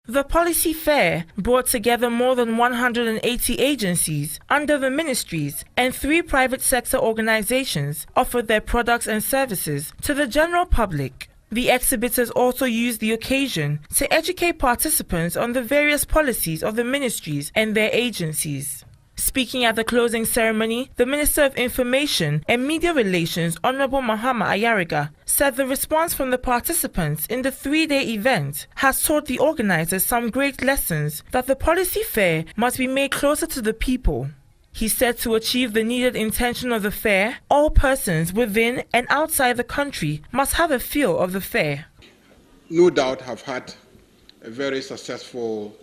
The policy fair brought together more than 180 agencies under the ministries, and 3 private sector organizations offered their products and services to the general public. The exhibitors also used the occasion to educate participants on the various policies of the ministries and their agencies. Speaking at the closing ceremony, the Minister of Information and Media Relations, Honorable Mahama Ayariga, said the response from the participants in the 3-day event has taught the organizers some great lessons that the policy fair must be made closer to the people. He said to achieve the needed intention of the fair, all persons within and outside the country must have a feel of the fair. No doubt have had a very successful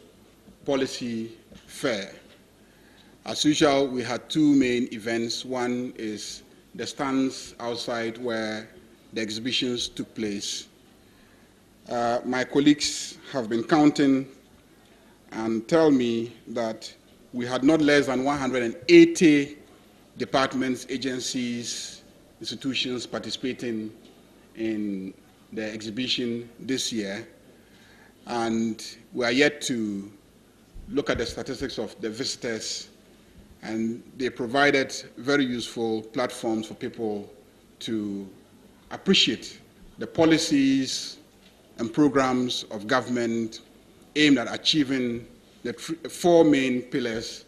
policy fair. As usual, we had 2 main events. One is the stands outside where the exhibitions took place. My colleagues have been counting and tell me that we had not less than 180 departments, agencies, institutions participating in the exhibition this year. And we are yet to look at the statistics of the visitors, and they provided very useful platforms for people to appreciate the policies and programs of government aimed at achieving the 4 main pillars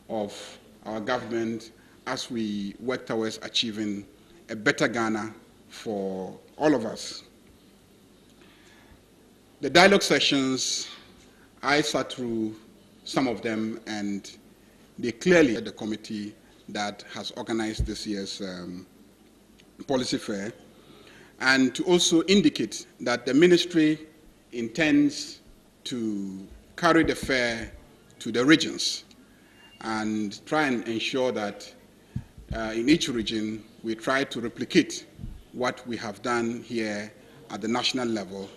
of our government as we work towards achieving a better Ghana for all of us. The dialogue sessions, I sat through some of them, and they clearly the committee that has organized this year's policy fair, and to also indicate that the ministry intends to carry the fair to the regions and try and ensure that in each region we try to replicate what we have done here at the national level,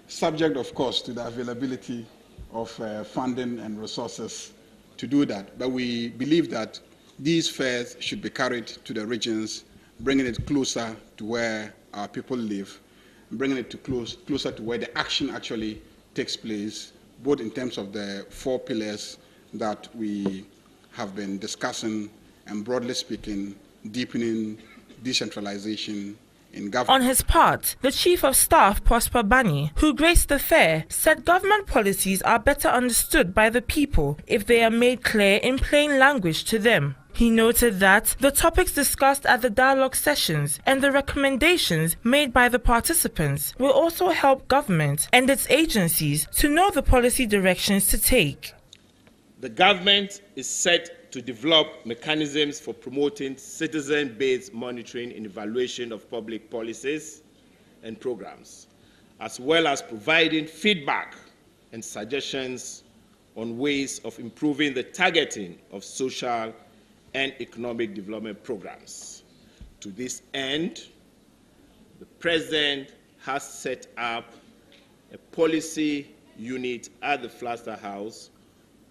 subject of course to the availability of funding and resources to do that. But we believe that these fairs should be carried to the regions, bringing it closer to where our people live, bringing it to closer to where the action actually takes place, both in terms of the 4 pillars that we have been discussing, and broadly speaking, deepening decentralization in government. On his part, the Chief of Staff, Prosper Bani, who graced the fair, said government policies are better understood by the people if they are made clear in plain language to them. He noted that the topics discussed at the dialogue sessions and the recommendations made by the participants will also help government and its agencies to know the policy directions to take. The government is set to develop mechanisms for promoting citizen-based monitoring and evaluation of public policies and programs, as well as providing feedback and suggestions on ways of improving the targeting of social and economic development programs. To this end, the President has set up a policy unit at the Flagstaff House,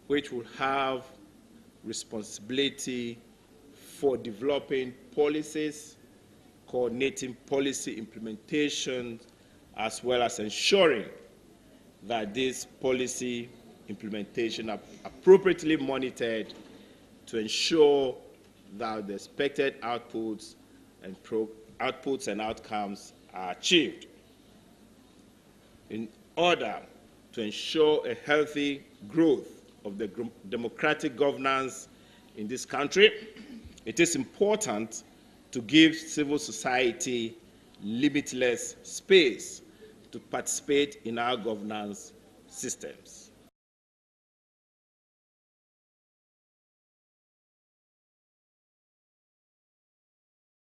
which will have responsibility for developing policies, coordinating policy implementation, as well as ensuring that this policy implementation are appropriately monitored to ensure that the expected outputs and outcomes are achieved. In order to ensure a healthy growth of the democratic governance in this country, it is important to give civil society limitless space to participate in our governance systems.